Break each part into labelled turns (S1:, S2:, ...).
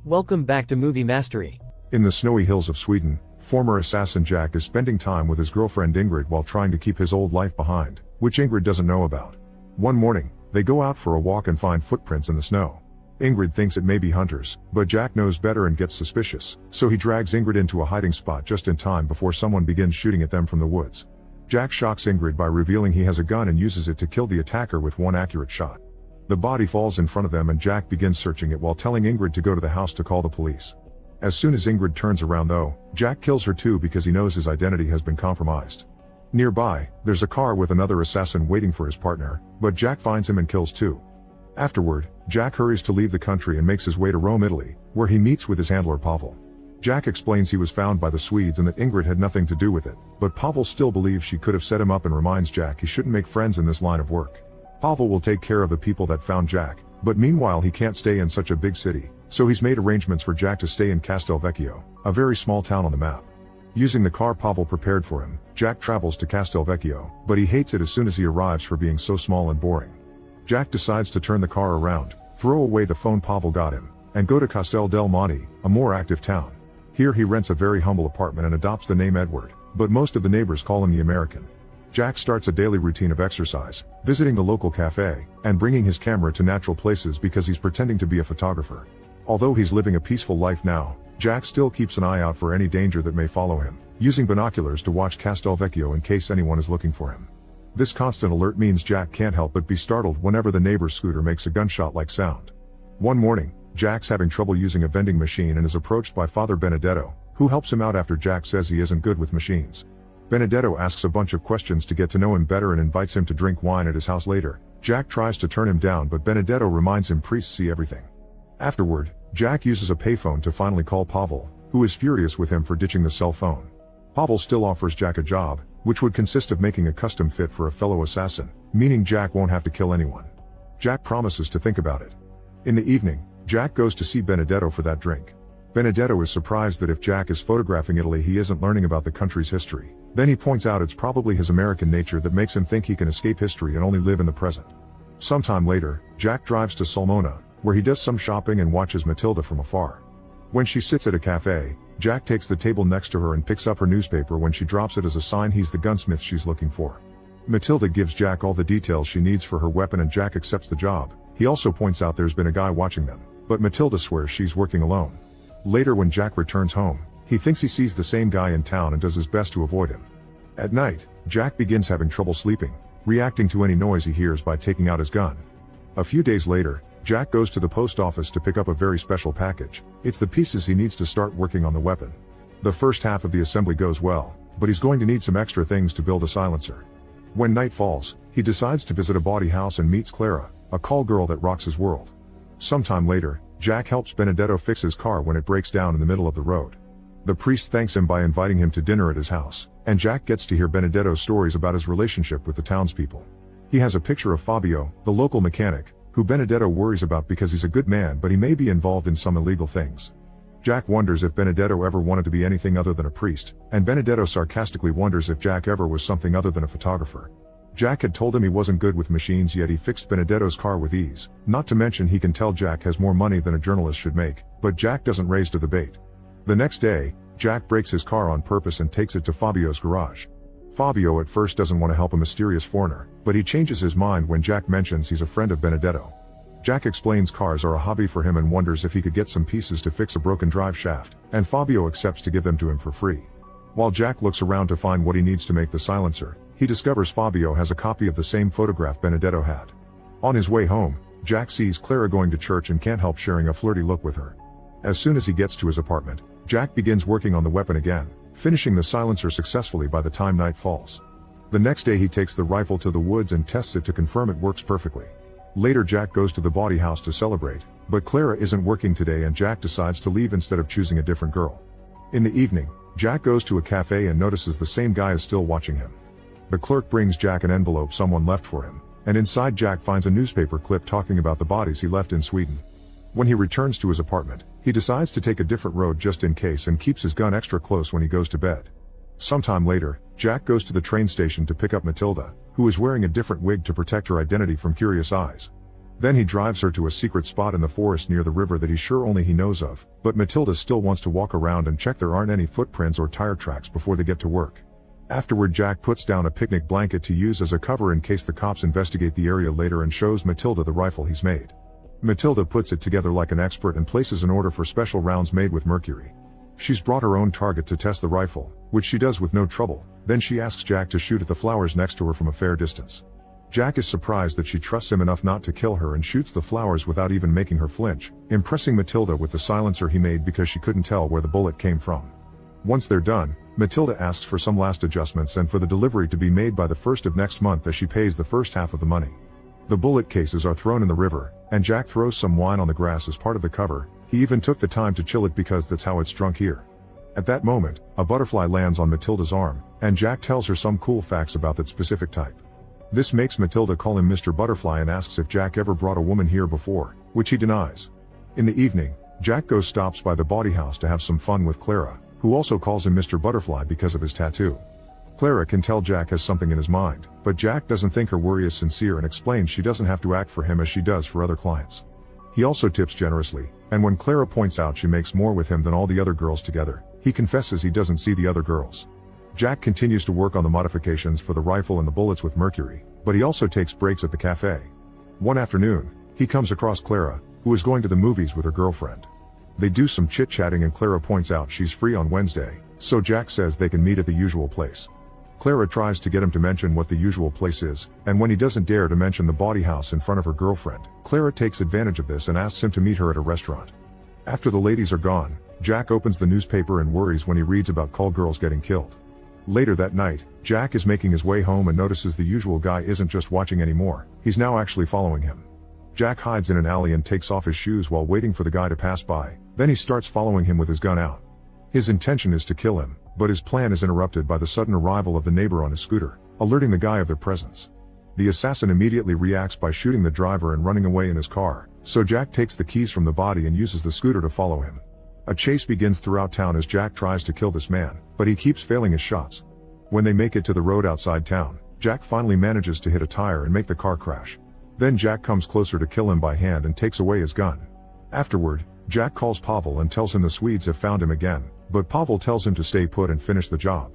S1: Welcome back to Movie Mastery.
S2: In the snowy hills of Sweden, former assassin Jack is spending time with his girlfriend Ingrid while trying to keep his old life behind, which Ingrid doesn't know about. One morning, they go out for a walk and find footprints in the snow. Ingrid thinks it may be hunters, but Jack knows better and gets suspicious, so he drags Ingrid into a hiding spot just in time before someone begins shooting at them from the woods. Jack shocks Ingrid by revealing he has a gun and uses it to kill the attacker with one accurate shot. The body falls in front of them and Jack begins searching it while telling Ingrid to go to the house to call the police. As soon as Ingrid turns around though, Jack kills her too because he knows his identity has been compromised. Nearby, there's a car with another assassin waiting for his partner, but Jack finds him and kills too. Afterward, Jack hurries to leave the country and makes his way to Rome, Italy, where he meets with his handler Pavel. Jack explains he was found by the Swedes and that Ingrid had nothing to do with it, but Pavel still believes she could have set him up and reminds Jack he shouldn't make friends in this line of work. Pavel will take care of the people that found Jack, but meanwhile he can't stay in such a big city, so he's made arrangements for Jack to stay in Castelvecchio, a very small town on the map. Using the car Pavel prepared for him, Jack travels to Castelvecchio, but he hates it as soon as he arrives for being so small and boring. Jack decides to turn the car around, throw away the phone Pavel got him, and go to Castel del Monte, a more active town. Here he rents a very humble apartment and adopts the name Edward, but most of the neighbors call him the American. Jack starts a daily routine of exercise, visiting the local cafe, and bringing his camera to natural places because he's pretending to be a photographer. Although he's living a peaceful life now, Jack still keeps an eye out for any danger that may follow him, using binoculars to watch Castelvecchio in case anyone is looking for him. This constant alert means Jack can't help but be startled whenever the neighbor's scooter makes a gunshot-like sound. One morning, Jack's having trouble using a vending machine and is approached by Father Benedetto, who helps him out after Jack says he isn't good with machines. Benedetto asks a bunch of questions to get to know him better and invites him to drink wine at his house later. Jack tries to turn him down but Benedetto reminds him priests see everything. Afterward, Jack uses a payphone to finally call Pavel, who is furious with him for ditching the cell phone. Pavel still offers Jack a job, which would consist of making a custom fit for a fellow assassin, meaning Jack won't have to kill anyone. Jack promises to think about it. In the evening, Jack goes to see Benedetto for that drink. Benedetto is surprised that if Jack is photographing Italy he isn't learning about the country's history. Then he points out it's probably his American nature that makes him think he can escape history and only live in the present. Sometime later, Jack drives to Sulmona, where he does some shopping and watches Matilda from afar. When she sits at a cafe, Jack takes the table next to her and picks up her newspaper when she drops it as a sign he's the gunsmith she's looking for. Matilda gives Jack all the details she needs for her weapon and Jack accepts the job. He also points out there's been a guy watching them, but Matilda swears she's working alone. Later when Jack returns home, he thinks he sees the same guy in town and does his best to avoid him. At night, Jack begins having trouble sleeping, reacting to any noise he hears by taking out his gun. A few days later, Jack goes to the post office to pick up a very special package. It's the pieces he needs to start working on the weapon. The first half of the assembly goes well, but he's going to need some extra things to build a silencer. When night falls, he decides to visit a bawdy house and meets Clara, a call girl that rocks his world. Sometime later, Jack helps Benedetto fix his car when it breaks down in the middle of the road. The priest thanks him by inviting him to dinner at his house, and Jack gets to hear Benedetto's stories about his relationship with the townspeople. He has a picture of Fabio, the local mechanic, who Benedetto worries about because he's a good man but he may be involved in some illegal things. Jack wonders if Benedetto ever wanted to be anything other than a priest, and Benedetto sarcastically wonders if Jack ever was something other than a photographer. Jack had told him he wasn't good with machines yet he fixed Benedetto's car with ease, not to mention he can tell Jack has more money than a journalist should make, but Jack doesn't raise to the bait. The next day, Jack breaks his car on purpose and takes it to Fabio's garage. Fabio at first doesn't want to help a mysterious foreigner, but he changes his mind when Jack mentions he's a friend of Benedetto. Jack explains cars are a hobby for him and wonders if he could get some pieces to fix a broken drive shaft, and Fabio accepts to give them to him for free. While Jack looks around to find what he needs to make the silencer, he discovers Fabio has a copy of the same photograph Benedetto had. On his way home, Jack sees Clara going to church and can't help sharing a flirty look with her. As soon as he gets to his apartment, Jack begins working on the weapon again, finishing the silencer successfully by the time night falls. The next day he takes the rifle to the woods and tests it to confirm it works perfectly. Later Jack goes to the bawdy house to celebrate, but Clara isn't working today and Jack decides to leave instead of choosing a different girl. In the evening, Jack goes to a cafe and notices the same guy is still watching him. The clerk brings Jack an envelope someone left for him, and inside Jack finds a newspaper clip talking about the bodies he left in Sweden. When he returns to his apartment, he decides to take a different road just in case and keeps his gun extra close when he goes to bed. Sometime later, Jack goes to the train station to pick up Matilda, who is wearing a different wig to protect her identity from curious eyes. Then he drives her to a secret spot in the forest near the river that he's sure only he knows of, but Matilda still wants to walk around and check there aren't any footprints or tire tracks before they get to work. Afterward, Jack puts down a picnic blanket to use as a cover in case the cops investigate the area later and shows Matilda the rifle he's made. Matilda puts it together like an expert and places an order for special rounds made with Mercury. She's brought her own target to test the rifle, which she does with no trouble. Then she asks Jack to shoot at the flowers next to her from a fair distance. Jack is surprised that she trusts him enough not to kill her and shoots the flowers without even making her flinch, impressing Matilda with the silencer he made because she couldn't tell where the bullet came from. Once they're done, Matilda asks for some last adjustments and for the delivery to be made by the 1st of next month as she pays the first half of the money. The bullet cases are thrown in the river, and Jack throws some wine on the grass as part of the cover. He even took the time to chill it because that's how it's drunk here. At that moment, a butterfly lands on Matilda's arm, and Jack tells her some cool facts about that specific type. This makes Matilda call him Mr. Butterfly and asks if Jack ever brought a woman here before, which he denies. In the evening, Jack stops by the bawdy house to have some fun with Clara, who also calls him Mr. Butterfly because of his tattoo. Clara can tell Jack has something in his mind, but Jack doesn't think her worry is sincere and explains she doesn't have to act for him as she does for other clients. He also tips generously, and when Clara points out she makes more with him than all the other girls together, he confesses he doesn't see the other girls. Jack continues to work on the modifications for the rifle and the bullets with Mercury, but he also takes breaks at the cafe. One afternoon, he comes across Clara, who is going to the movies with her girlfriend. They do some chit-chatting and Clara points out she's free on Wednesday, so Jack says they can meet at the usual place. Clara tries to get him to mention what the usual place is, and when he doesn't dare to mention the bawdy house in front of her girlfriend, Clara takes advantage of this and asks him to meet her at a restaurant. After the ladies are gone, Jack opens the newspaper and worries when he reads about call girls getting killed. Later that night, Jack is making his way home and notices the usual guy isn't just watching anymore, he's now actually following him. Jack hides in an alley and takes off his shoes while waiting for the guy to pass by, then he starts following him with his gun out. His intention is to kill him, but his plan is interrupted by the sudden arrival of the neighbor on his scooter, alerting the guy of their presence. The assassin immediately reacts by shooting the driver and running away in his car, so Jack takes the keys from the body and uses the scooter to follow him. A chase begins throughout town as Jack tries to kill this man, but he keeps failing his shots. When they make it to the road outside town, Jack finally manages to hit a tire and make the car crash. Then Jack comes closer to kill him by hand and takes away his gun. Afterward, Jack calls Pavel and tells him the Swedes have found him again, but Pavel tells him to stay put and finish the job.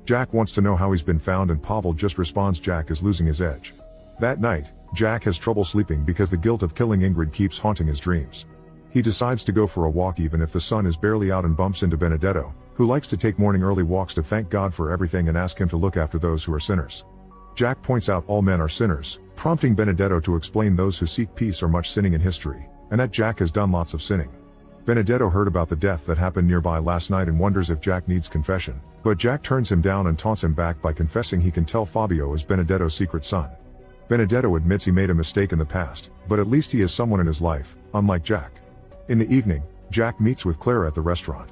S2: Jack wants to know how he's been found and Pavel just responds Jack is losing his edge. That night, Jack has trouble sleeping because the guilt of killing Ingrid keeps haunting his dreams. He decides to go for a walk even if the sun is barely out and bumps into Benedetto, who likes to take morning early walks to thank God for everything and ask him to look after those who are sinners. Jack points out all men are sinners, prompting Benedetto to explain those who seek peace are much sinning in history, and that Jack has done lots of sinning. Benedetto heard about the death that happened nearby last night and wonders if Jack needs confession, but Jack turns him down and taunts him back by confessing he can tell Fabio is Benedetto's secret son. Benedetto admits he made a mistake in the past, but at least he has someone in his life, unlike Jack. In the evening, Jack meets with Clara at the restaurant.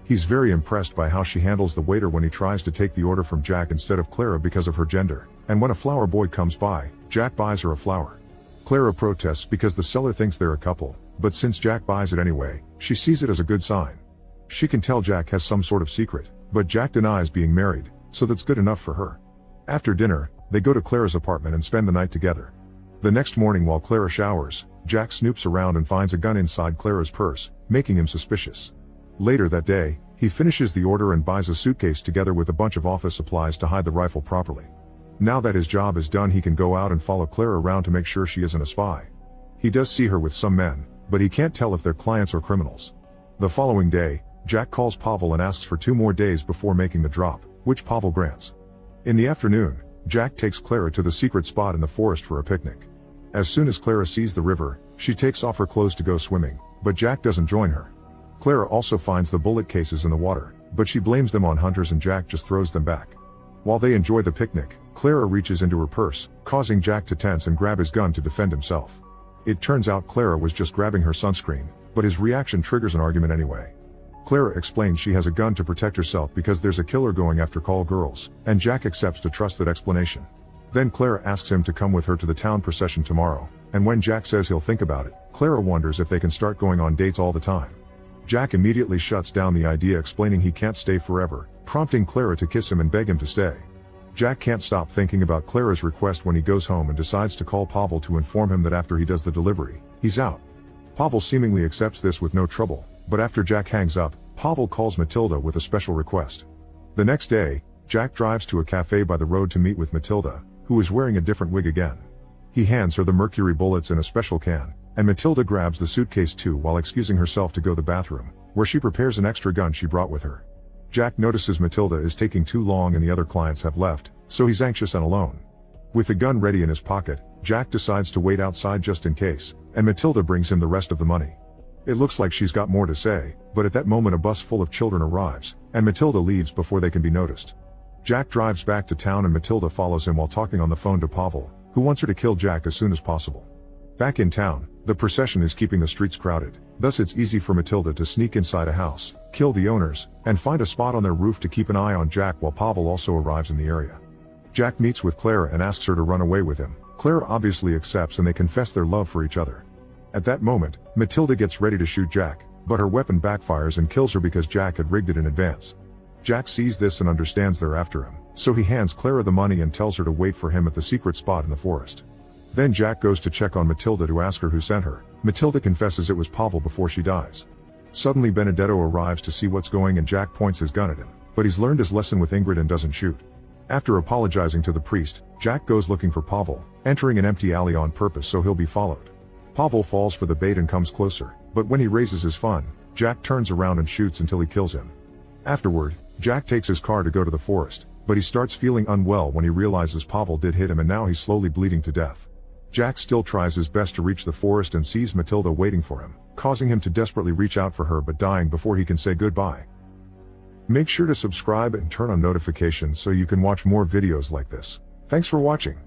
S2: He's very impressed by how she handles the waiter when he tries to take the order from Jack instead of Clara because of her gender, and when a flower boy comes by, Jack buys her a flower. Clara protests because the seller thinks they're a couple, but since Jack buys it anyway, she sees it as a good sign. She can tell Jack has some sort of secret, but Jack denies being married, so that's good enough for her. After dinner, they go to Clara's apartment and spend the night together. The next morning while Clara showers, Jack snoops around and finds a gun inside Clara's purse, making him suspicious. Later that day, he finishes the order and buys a suitcase together with a bunch of office supplies to hide the rifle properly. Now that his job is done, he can go out and follow Clara around to make sure she isn't a spy. He does see her with some men, but he can't tell if they're clients or criminals. The following day, Jack calls Pavel and asks for 2 more days before making the drop, which Pavel grants. In the afternoon, Jack takes Clara to the secret spot in the forest for a picnic. As soon as Clara sees the river, she takes off her clothes to go swimming, but Jack doesn't join her. Clara also finds the bullet cases in the water, but she blames them on hunters and Jack just throws them back. While they enjoy the picnic, Clara reaches into her purse, causing Jack to tense and grab his gun to defend himself. It turns out Clara was just grabbing her sunscreen, but his reaction triggers an argument anyway. Clara explains she has a gun to protect herself because there's a killer going after call girls, and Jack accepts to trust that explanation. Then Clara asks him to come with her to the town procession tomorrow, and when Jack says he'll think about it, Clara wonders if they can start going on dates all the time. Jack immediately shuts down the idea, explaining he can't stay forever, prompting Clara to kiss him and beg him to stay. Jack can't stop thinking about Clara's request when he goes home and decides to call Pavel to inform him that after he does the delivery, he's out. Pavel seemingly accepts this with no trouble, but after Jack hangs up, Pavel calls Matilda with a special request. The next day, Jack drives to a cafe by the road to meet with Matilda, who is wearing a different wig again. He hands her the Mercury bullets in a special can, and Matilda grabs the suitcase too while excusing herself to go to the bathroom, where she prepares an extra gun she brought with her. Jack notices Matilda is taking too long and the other clients have left, so he's anxious and alone. With the gun ready in his pocket, Jack decides to wait outside just in case, and Matilda brings him the rest of the money. It looks like she's got more to say, but at that moment a bus full of children arrives, and Matilda leaves before they can be noticed. Jack drives back to town and Matilda follows him while talking on the phone to Pavel, who wants her to kill Jack as soon as possible. Back in town, the procession is keeping the streets crowded, thus it's easy for Matilda to sneak inside a house, kill the owners, and find a spot on their roof to keep an eye on Jack while Pavel also arrives in the area. Jack meets with Clara and asks her to run away with him. Clara obviously accepts and they confess their love for each other. At that moment, Matilda gets ready to shoot Jack, but her weapon backfires and kills her because Jack had rigged it in advance. Jack sees this and understands they're after him, so he hands Clara the money and tells her to wait for him at the secret spot in the forest. Then Jack goes to check on Matilda to ask her who sent her. Matilda confesses it was Pavel before she dies. Suddenly Benedetto arrives to see what's going and Jack points his gun at him, but he's learned his lesson with Ingrid and doesn't shoot. After apologizing to the priest, Jack goes looking for Pavel, entering an empty alley on purpose so he'll be followed. Pavel falls for the bait and comes closer, but when he raises his fun, Jack turns around and shoots until he kills him. Afterward, Jack takes his car to go to the forest, but he starts feeling unwell when he realizes Pavel did hit him and now he's slowly bleeding to death. Jack still tries his best to reach the forest and sees Matilda waiting for him, causing him to desperately reach out for her but dying before he can say goodbye. Make sure to subscribe and turn on notifications so you can watch more videos like this. Thanks for watching.